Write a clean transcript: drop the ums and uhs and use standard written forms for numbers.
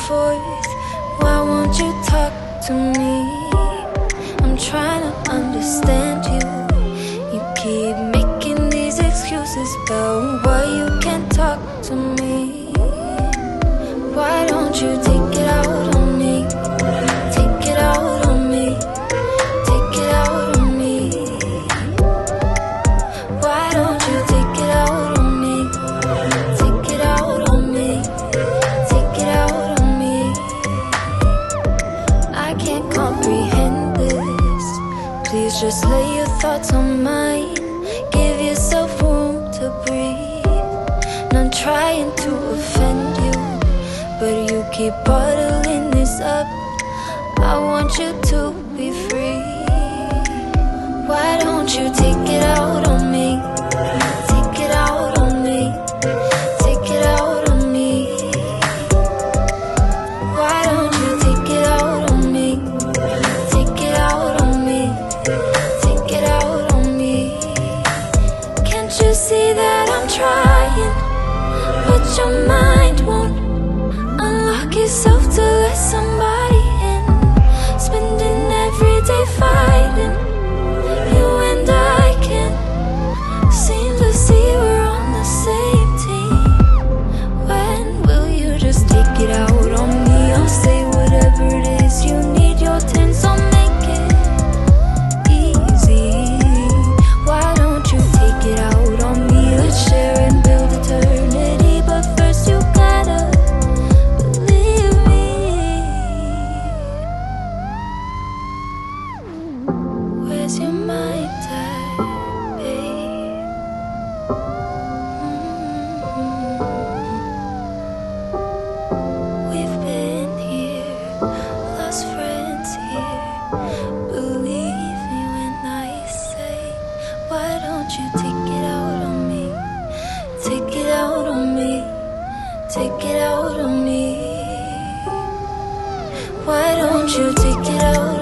forth. Why won't you talk to me? I'm trying to understand you. You keep making these excuses about why you can't talk to me. Why don't you take it out on me? Take it out on me. Take it out on me. Why don't you take it out on me? Take it out on me. Take it out on me. I can't comprehend this. Please just lay your thoughts on mine. Give yourself room to breathe. Not trying to offend you, but you keep bottling this up. I want you to be free. Why don't you take it out on me? Take it out on me. Take it out on me. Why don't you take it out on me? Take it out on me. Take it out on me. Can't you see that I'm trying, but your mind won't unlock yourself to let somebody in? Spending every day fighting. You and I can't seem to see we're on the same team. When will you just take it out on me? I'll say whatever it is you need. Your tense, I'll make it easy. Why don't you take it out on me? Let's share and build eternity. But first you gotta believe me. Where's your mind at, babe? We've been here, lost friends here. Believe me when I say, why don't you take it out on me? Take it out on me. Take it out on me. Why don't you take it out